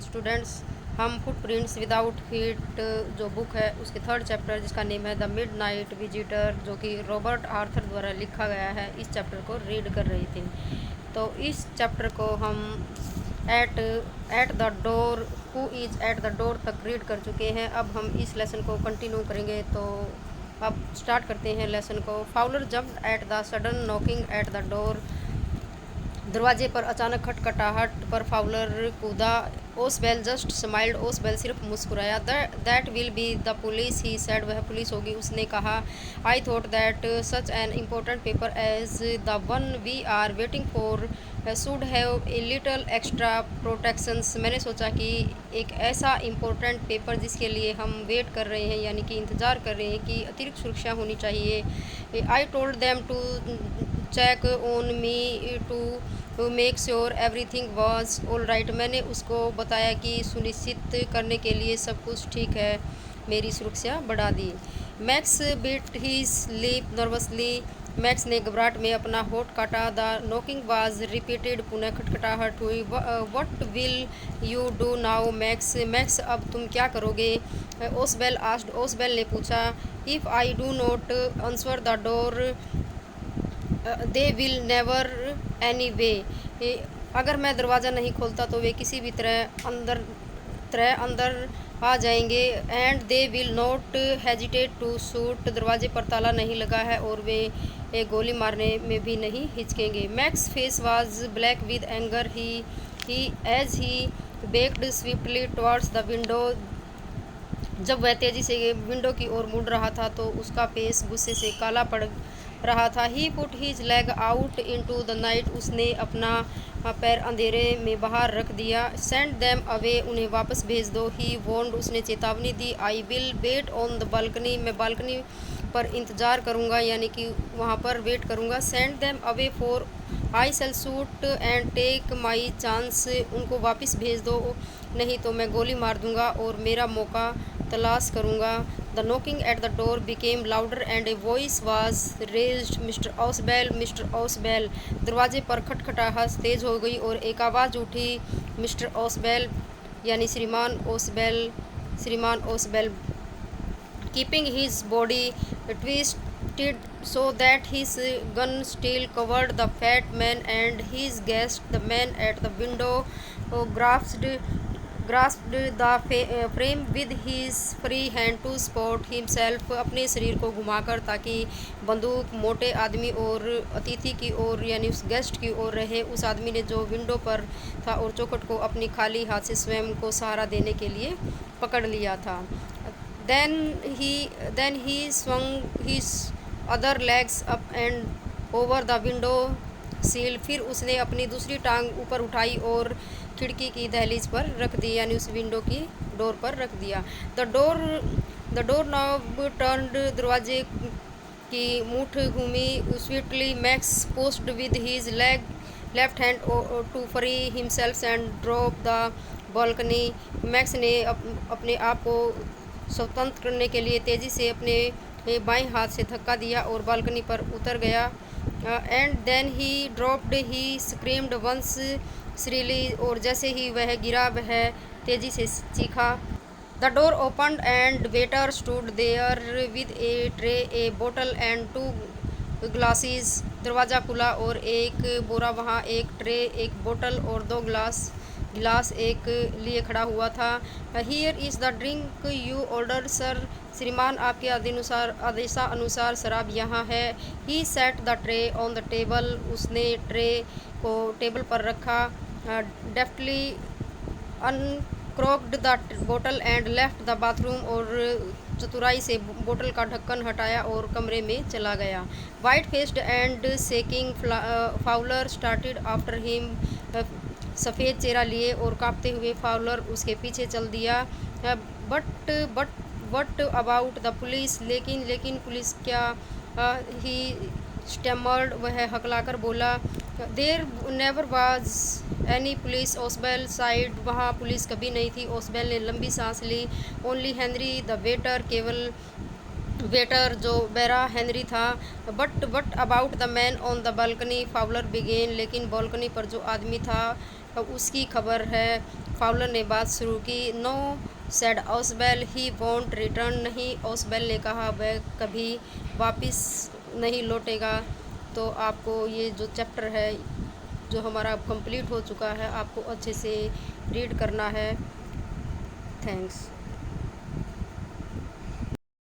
Students, हम footprints without feet जो book है उसके थर्ड चैप्टर जिसका नेम है द मिडनाइट विजिटर, जो कि रॉबर्ट आर्थर द्वारा लिखा गया है, इस चैप्टर को रीड कर रही थी। तो इस चैप्टर को हम at at the door, who is at the door तक रीड कर चुके हैं। अब हम इस लेसन को कंटिन्यू करेंगे। तो अब स्टार्ट करते हैं लेसन को। Fowler jumped at the sudden knocking at the door, दरवाजे पर अचानक खटखटाहट पर फाउलर कूदा। ओसबेल जस्ट स्माइल्ड, ओसबेल सिर्फ मुस्कुराया। That will be the police he said, वह पुलिस होगी उसने कहा। I thought that such an important paper as the one we are waiting for should have a little extra protections, मैंने सोचा कि एक ऐसा इम्पोर्टेंट पेपर जिसके लिए हम वेट कर रहे हैं यानी कि इंतज़ार कर रहे हैं कि अतिरिक्त सुरक्षा होनी चाहिए। I told them to check on me to make sure everything was all right, मैंने उसको बताया कि सुनिश्चित करने के लिए सब कुछ ठीक है, मेरी सुरक्षा बढ़ा दी। मैक्स बिट ही स्लीप नर्वसली, मैक्स ने घबराहट में अपना होठ काटा। द नॉकिंग वाज रिपीटेड, पुनः खटखटाहट हुई। What will you do now max, max अब तुम क्या करोगे? ओसबेल आस्क्ड, ओसबेल ने पूछा। If I do not answer the door they will never any way, अगर मैं दरवाज़ा नहीं खोलता तो वे किसी भी तरह अंदर आ जाएंगे। And they will not hesitate to shoot, दरवाजे पर ताला नहीं लगा है और वे गोली मारने में भी नहीं हिचकेंगे। Max face was black with anger, he as he backed swiftly towards the window, जब वह तेज़ी से विंडो की ओर मुड़ रहा था तो उसका फेस गुस्से से काला पड़ रहा था। He put his leg out into the night, उसने अपना पैर अंधेरे में बाहर रख दिया। सेंड देम अवे, उन्हें वापस भेज दो। ही वॉन्ड, उसने चेतावनी दी। I will wait on the balcony, मैं बालकनी पर इंतज़ार करूँगा यानी कि वहाँ पर वेट करूँगा। Send them away for I shall shoot and take my chance, उनको वापस भेज दो नहीं तो मैं गोली मार दूँगा और मेरा मौका तलाश करूँगा। The knocking at the door became louder and a voice was raised, mister Ausable, mister Ausable, दरवाजे पर खटखटाहट तेज हो गई और एक आवाज़ उठी। मिस्टर ओसबेल यानी श्रीमान ओसबेल, श्रीमान Ausable. Keeping his body twisted so that his gun still covered the fat man and his guest, the man at the window grasped the frame with his free hand to support himself, अपने शरीर को घुमाकर ताकि बंदूक मोटे आदमी और अतिथि की ओर यानी उस गेस्ट की ओर रहे। उस आदमी ने जो विंडो पर था और चौखट को अपनी खाली हाथ से स्वयं को सहारा देने के लिए पकड़ लिया था। Then he swung his other legs up and over the window sill, फिर उसने अपनी दूसरी टांग ऊपर उठाई और खिड़की की दहलीज पर रख दी यानी उस विंडो की डोर पर रख दिया। द डोर नॉब टर्न्ड, दरवाजे की मूठ घूमी। Sweetly Max posed with his left hand to free himself and drop the balcony, Max ने अपने आप को स्वतंत्र करने के लिए तेज़ी से अपने बाएं हाथ से धक्का दिया और बालकनी पर उतर गया। And then he dropped, he screamed once shrilly, और जैसे ही वह गिरा वह तेज़ी से चीखा। The door opened and waiter stood there with a tray, a bottle and two glasses, दरवाज़ा खुला और एक बोरा वहाँ, एक ट्रे, एक बोतल और दो गिलास एक लिए खड़ा हुआ था। Here is the drink you order sir, श्रीमान आपके आदेशानुसार शराब यहाँ है। He set the tray on the table, उसने ट्रे को टेबल पर रखा। डेफ्टली अनक्रॉक्ड द बोतल एंड लेफ्ट द बाथरूम, और चतुराई से बोतल का ढक्कन हटाया और कमरे में चला गया। White faced and shaking Fowler started after him, सफ़ेद चेहरा लिए और कांपते हुए फाउलर उसके पीछे चल दिया। बट अबाउट द पुलिस, लेकिन पुलिस क्या? ही स्टैमर्ड, वह हकलाकर बोला। There never was any police, Ausable sighed, वहाँ पुलिस कभी नहीं थी। ओसबेल ने लंबी सांस ली। ओनली हेनरी द वेटर, केवल वेटर जो बेरा हेनरी था। But about the man on the balcony, Fowler began, लेकिन बालकनी पर जो आदमी था उसकी खबर है। फाउलर ने बात शुरू की। नो सेड ओसवेल, ही वॉन्ट रिटर्न। नहीं, ओसवेल ने कहा, वह कभी वापस नहीं लौटेगा। तो आपको ये जो चैप्टर है जो हमारा कंप्लीट हो चुका है, आपको अच्छे से रीड करना है। थैंक्स।